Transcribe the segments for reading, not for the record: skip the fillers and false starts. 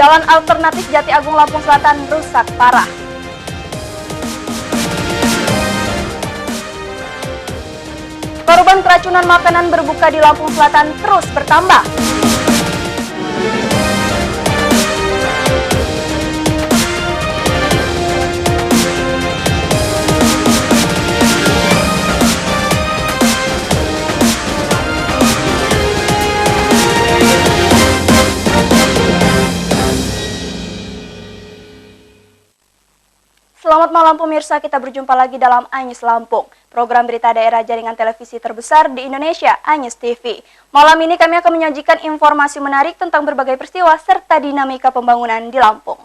Jalan alternatif Jati Agung Lampung Selatan rusak parah. Korban keracunan makanan berbuka di Lampung Selatan terus bertambah. Selamat malam pemirsa, kita berjumpa lagi dalam Anyus Lampung, program berita daerah jaringan televisi terbesar di Indonesia, Anyus TV. Malam ini kami akan menyajikan informasi menarik tentang berbagai peristiwa serta dinamika pembangunan di Lampung.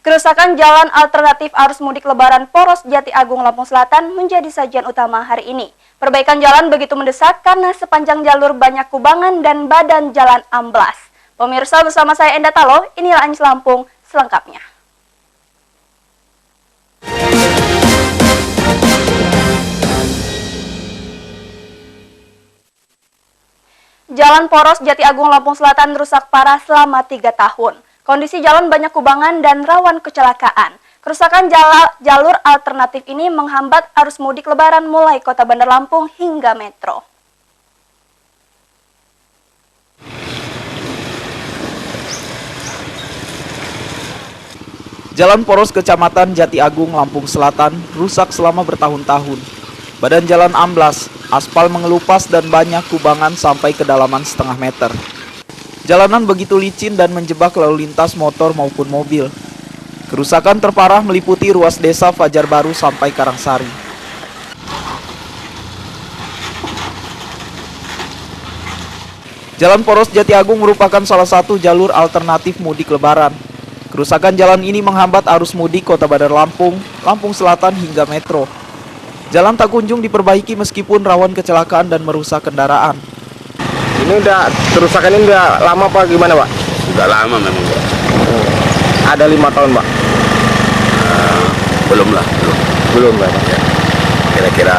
Kerusakan jalan alternatif arus mudik lebaran Poros Jati Agung Lampung Selatan menjadi sajian utama hari ini. Perbaikan jalan begitu mendesak karena sepanjang jalur banyak kubangan dan badan jalan amblas. Pemirsa, bersama saya Enda Talo, inilah Anyus Lampung selengkapnya. Jalan Poros Jati Agung Lampung Selatan rusak parah selama 3 tahun. Kondisi jalan banyak kubangan dan rawan kecelakaan. Kerusakan jalur alternatif ini menghambat arus mudik lebaran mulai Kota Bandar Lampung hingga Metro. Jalan Poros Kecamatan Jati Agung Lampung Selatan rusak selama bertahun-tahun. Badan jalan amblas, aspal mengelupas dan banyak kubangan sampai kedalaman setengah meter. Jalanan begitu licin dan menjebak lalu lintas motor maupun mobil. Kerusakan terparah meliputi ruas desa Fajar Baru sampai Karangsari. Jalan Poros Jati Agung merupakan salah satu jalur alternatif mudik lebaran. Kerusakan jalan ini menghambat arus mudik Kota Bandar Lampung, Lampung Selatan hingga Metro. Jalan tak kunjung diperbaiki meskipun rawan kecelakaan dan merusak kendaraan. Ini kerusakan ini udah lama Pak, gimana Pak? Sudah lama memang Pak. Ada 5 tahun Pak? Belum lah. Pak. Ya. Kira-kira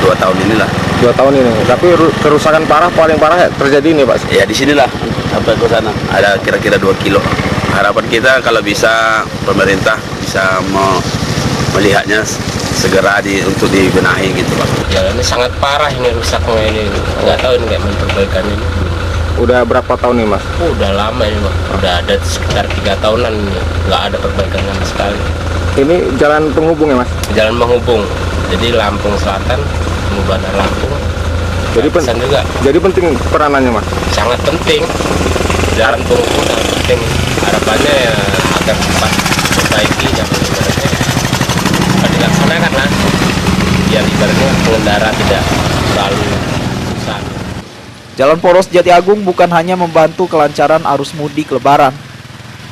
2 tahun inilah. 2 tahun ini, tapi kerusakan paling parah terjadi ini Pak? Ya di sinilah sampai ke sana. Ada kira-kira 2 kilo. Harapan kita kalau bisa pemerintah bisa melihatnya segera untuk dibenahi gitu Pak. Jalannya sangat parah ini, rusaknya ini. Nggak tahu ini kayak perbaikan ini. Udah berapa tahun nih Mas? Udah lama ini Pak. Udah ada sekitar 3 tahunan ini. Nggak ada perbaikan sama sekali. Ini jalan penghubung ya Mas? Jalan menghubung. Jadi Lampung Selatan, Bandar Lampung. Jadi penting peranannya Mas? Sangat penting. Jalan penghubung sangat penting. Harapannya ya agar cepat perbaiki jangan dilaksanakan lah, biar ibaratnya pengendara tidak terlalu susah. Jalan Poros Jati Agung bukan hanya membantu kelancaran arus mudik lebaran.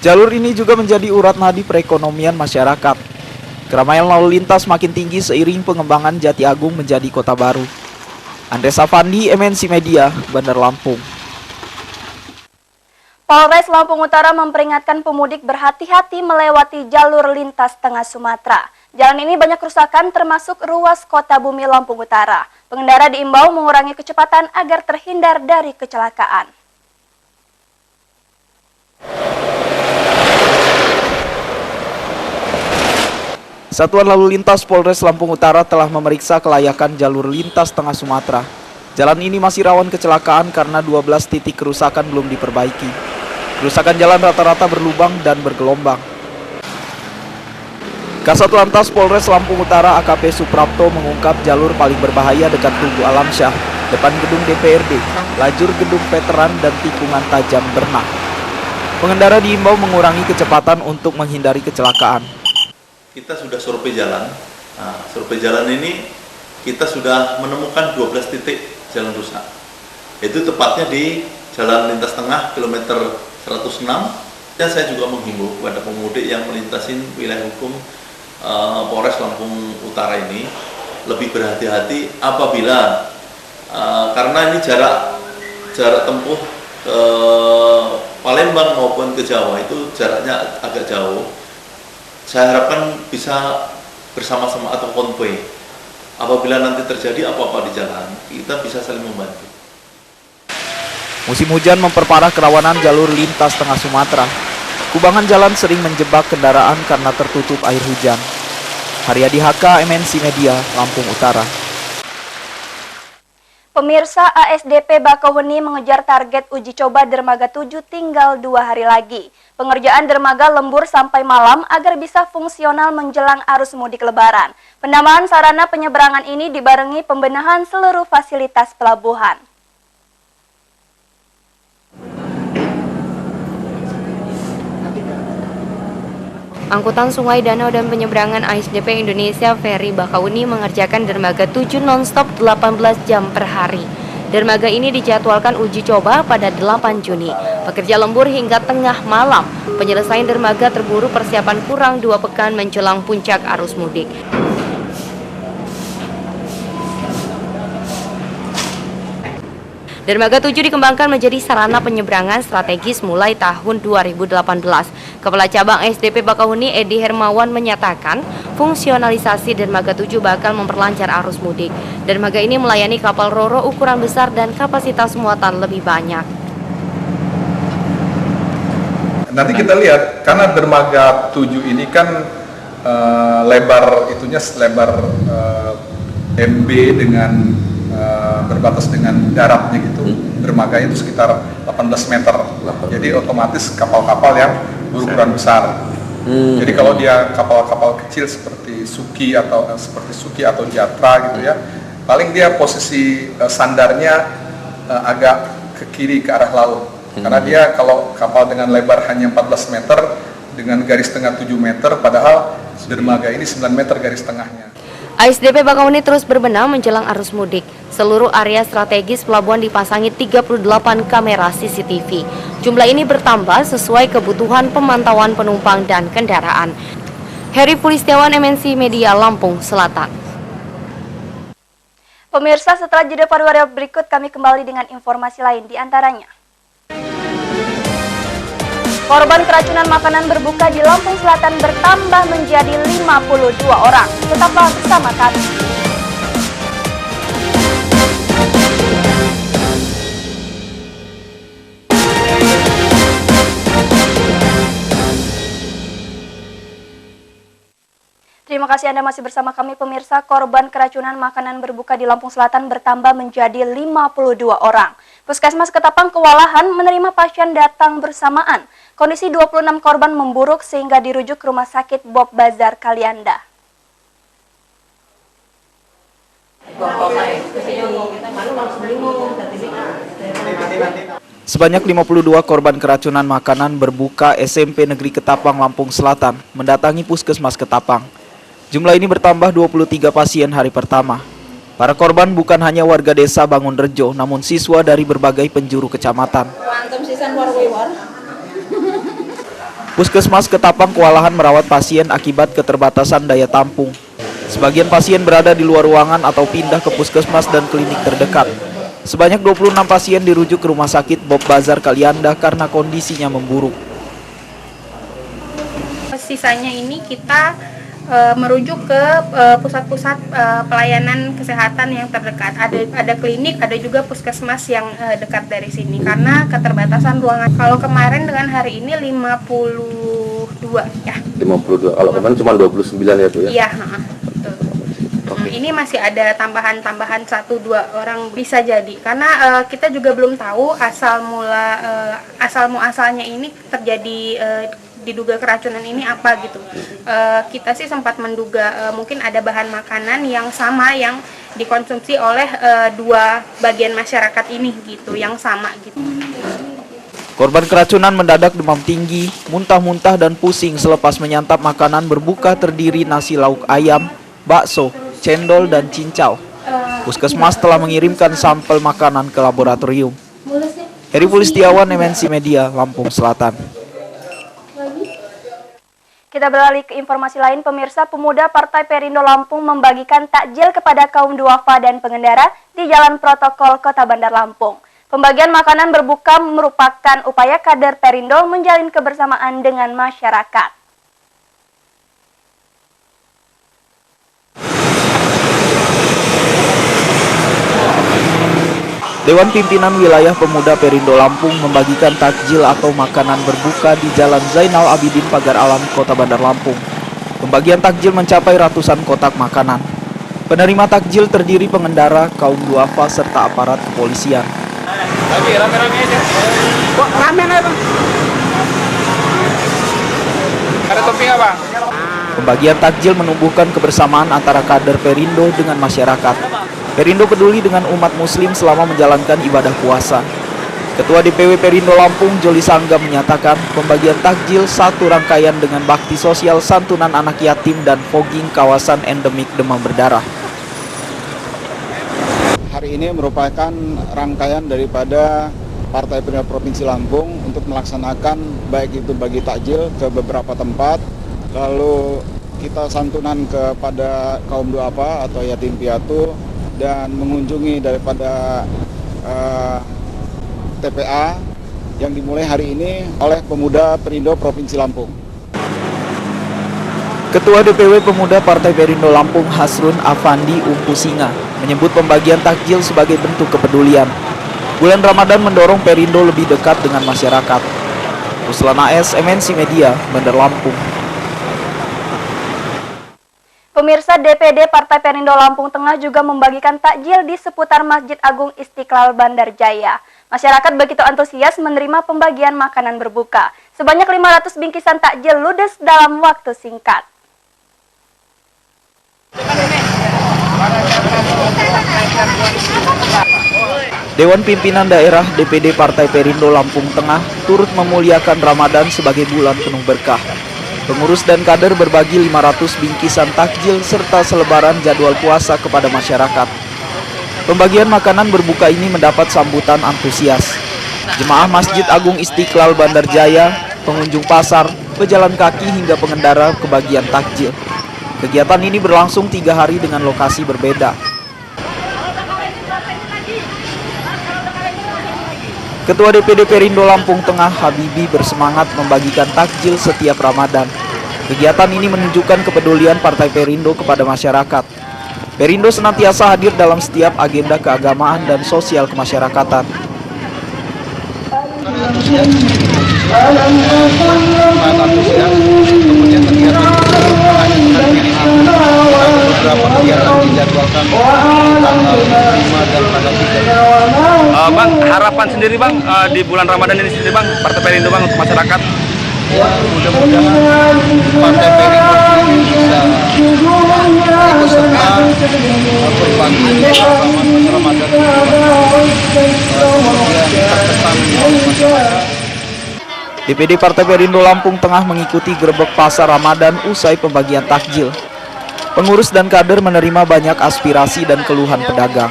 Jalur ini juga menjadi urat nadi perekonomian masyarakat. Keramaian lalu lintas makin tinggi seiring pengembangan Jati Agung menjadi kota baru. Andres Afandi, MNC Media, Bandar Lampung. Polres Lampung Utara memperingatkan pemudik berhati-hati melewati jalur lintas tengah Sumatera. Jalan ini banyak kerusakan termasuk ruas Kota Bumi Lampung Utara. Pengendara diimbau mengurangi kecepatan agar terhindar dari kecelakaan. Satuan Lalu Lintas Polres Lampung Utara telah memeriksa kelayakan jalur lintas tengah Sumatera. Jalan ini masih rawan kecelakaan karena 12 titik kerusakan belum diperbaiki. Kerusakan jalan rata-rata berlubang dan bergelombang. Kasat Lantas Polres Lampung Utara AKP Suprapto mengungkap jalur paling berbahaya dekat Tugu Alamsyah, depan gedung DPRD, lajur gedung veteran dan tikungan tajam Bernah. Pengendara diimbau mengurangi kecepatan untuk menghindari kecelakaan. Kita sudah survei jalan. Nah, survei jalan ini kita sudah menemukan 12 titik jalan rusak. Itu tepatnya di jalan lintas tengah kilometer 106. Dan saya juga menghimbau kepada pemudik yang melintasi wilayah hukum Polres Lampung Utara ini lebih berhati-hati apabila karena ini jarak tempuh ke Palembang maupun ke Jawa itu jaraknya agak jauh. Saya harapkan bisa bersama-sama atau konvoy. Apabila nanti terjadi apa-apa di jalan, kita bisa saling membantu. Musim hujan memperparah kerawanan jalur lintas tengah Sumatera. Kubangan jalan sering menjebak kendaraan karena tertutup air hujan. Haryadi HK, MNC Media, Lampung Utara. Pemirsa, ASDP Bakauheni mengejar target uji coba dermaga 7 tinggal 2 hari lagi. Pengerjaan dermaga lembur sampai malam agar bisa fungsional menjelang arus mudik lebaran. Penambahan sarana penyeberangan ini dibarengi pembenahan seluruh fasilitas pelabuhan. Angkutan Sungai, Danau, dan Penyeberangan ASDP Indonesia Ferry Bakauheni mengerjakan dermaga 7 non-stop 18 jam per hari. Dermaga ini dijadwalkan uji coba pada 8 Juni. Pekerja lembur hingga tengah malam. Penyelesaian dermaga terburu persiapan kurang 2 pekan menjelang puncak arus mudik. Dermaga 7 dikembangkan menjadi sarana penyeberangan strategis mulai tahun 2018. Kepala Cabang SDP Bakauheni Edi Hermawan menyatakan, fungsionalisasi dermaga 7 bakal memperlancar arus mudik. Dermaga ini melayani kapal ro-ro ukuran besar dan kapasitas muatan lebih banyak. Nanti kita lihat, karena dermaga 7 ini kan lebar MB dengan berbatas dengan daratnya gitu. Dermaganya itu sekitar 18 meter. Jadi otomatis kapal-kapal yang berukuran besar. Jadi kalau dia kapal-kapal kecil seperti Suki atau Jatra gitu ya, paling dia posisi sandarnya agak ke kiri ke arah laut. Karena dia kalau kapal dengan lebar hanya 14 meter dengan garis tengah 7 meter, padahal dermaga ini 9 meter garis tengahnya. ASDP Bakauheni terus berbenah menjelang arus mudik. Seluruh area strategis pelabuhan dipasangi 38 kamera CCTV. Jumlah ini bertambah sesuai kebutuhan pemantauan penumpang dan kendaraan. Heri Pulistiawan, MNC Media, Lampung Selatan. Pemirsa, setelah jeda pariwara berikut kami kembali dengan informasi lain di antaranya. Korban keracunan makanan berbuka di Lampung Selatan bertambah menjadi 52 orang. Tetaplah bersama kami. Terima kasih Anda masih bersama kami pemirsa. Korban keracunan makanan berbuka di Lampung Selatan bertambah menjadi 52 orang. Puskesmas Ketapang kewalahan menerima pasien datang bersamaan. Kondisi 26 korban memburuk sehingga dirujuk ke Rumah Sakit Bob Bazar Kalianda. Sebanyak 52 korban keracunan makanan berbuka SMP Negeri Ketapang, Lampung Selatan mendatangi Puskesmas Ketapang. Jumlah ini bertambah 23 pasien hari pertama. Para korban bukan hanya warga desa Bangunrejo, namun siswa dari berbagai penjuru kecamatan. Puskesmas Ketapang kewalahan merawat pasien akibat keterbatasan daya tampung. Sebagian pasien berada di luar ruangan atau pindah ke puskesmas dan klinik terdekat. Sebanyak 26 pasien dirujuk ke Rumah Sakit Bob Bazar Kalianda karena kondisinya memburuk. Sisanya ini kita merujuk ke pusat-pusat pelayanan kesehatan yang terdekat. Ada klinik, ada juga puskesmas yang dekat dari sini karena keterbatasan ruangan. Kalau kemarin dengan hari ini 52 ya. 52. Kalau kemarin cuma 29 ya tuh ya. Iya, betul. Ini masih ada tambahan 1-2 orang bisa jadi karena kita juga belum tahu asal muasalnya ini terjadi diduga keracunan ini apa gitu. Kita sih sempat menduga mungkin ada bahan makanan yang sama yang dikonsumsi oleh 2 bagian masyarakat ini gitu, yang sama gitu. Korban keracunan mendadak demam tinggi, muntah-muntah dan pusing selepas menyantap makanan berbuka terdiri nasi lauk ayam, bakso, cendol dan cincau. Puskesmas telah mengirimkan sampel makanan ke laboratorium. Heri Pulistiawan, MNC Media, Lampung Selatan. Kita beralih ke informasi lain, pemirsa. Pemuda Partai Perindo Lampung membagikan takjil kepada kaum duafa dan pengendara di Jalan Protokol Kota Bandar Lampung. Pembagian makanan berbuka merupakan upaya kader Perindo menjalin kebersamaan dengan masyarakat. Dewan Pimpinan Wilayah Pemuda Perindo Lampung membagikan takjil atau makanan berbuka di Jalan Zainal Abidin Pagar Alam, Kota Bandar Lampung. Pembagian takjil mencapai ratusan kotak makanan. Penerima takjil terdiri pengendara, kaum duafa, serta aparat kepolisian. Lagi rame-rame aja. Kok rame nih Bang? Ada topping apa? Pembagian takjil menumbuhkan kebersamaan antara kader Perindo dengan masyarakat. Perindo peduli dengan umat muslim selama menjalankan ibadah puasa. Ketua DPW Perindo Lampung, Joli Sangga, menyatakan pembagian takjil satu rangkaian dengan bakti sosial santunan anak yatim dan fogging kawasan endemik demam berdarah. Hari ini merupakan rangkaian daripada Partai Perindo Provinsi Lampung untuk melaksanakan baik itu bagi takjil ke beberapa tempat, lalu kita santunan kepada kaum duafa atau yatim piatu dan mengunjungi daripada TPA yang dimulai hari ini oleh Pemuda Perindo Provinsi Lampung. Ketua DPW Pemuda Partai Perindo Lampung, Hasrun Afandi Umpusinga, menyebut pembagian takjil sebagai bentuk kepedulian. Bulan Ramadan mendorong Perindo lebih dekat dengan masyarakat. Ruslan AS, MNC Media, Bandar Lampung. Pemirsa, DPD Partai Perindo Lampung Tengah juga membagikan takjil di seputar Masjid Agung Istiqlal Bandar Jaya. Masyarakat begitu antusias menerima pembagian makanan berbuka. Sebanyak 500 bingkisan takjil ludes dalam waktu singkat. Dewan Pimpinan Daerah DPD Partai Perindo Lampung Tengah turut memuliakan Ramadan sebagai bulan penuh berkah. Pengurus dan kader berbagi 500 bingkisan takjil serta selebaran jadwal puasa kepada masyarakat. Pembagian makanan berbuka ini mendapat sambutan antusias. Jemaah Masjid Agung Istiqlal Bandar Jaya, pengunjung pasar, pejalan kaki hingga pengendara kebagian takjil. Kegiatan ini berlangsung 3 hari dengan lokasi berbeda. Ketua DPD Perindo Lampung Tengah, Habibi, bersemangat membagikan takjil setiap Ramadan. Kegiatan ini menunjukkan kepedulian Partai Perindo kepada masyarakat. Perindo senantiasa hadir dalam setiap agenda keagamaan dan sosial kemasyarakatan. Kemudian kegiatan beberapa kegiatan dijadwalkan tanggal 5 dan tanggal 3. Bang, harapan sendiri Bang di bulan Ramadan ini sendiri Bang, Partai Perindo Bang untuk masyarakat. Ya, mudah-mudahan Partai Perindo ini bisa ikut serta berbagi pengalaman Ramadan DPD Partai Perindo Lampung Tengah mengikuti grebek pasar Ramadan usai pembagian takjil. Pengurus dan kader menerima banyak aspirasi dan keluhan pedagang.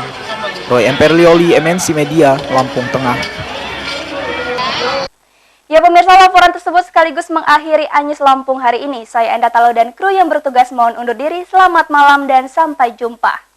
Roy Emperlioli, MNC Media, Lampung Tengah. Ya pemirsa, laporan tersebut sekaligus mengakhiri Anyus Lampung hari ini. Saya Enda Talo dan kru yang bertugas mohon undur diri. Selamat malam dan sampai jumpa.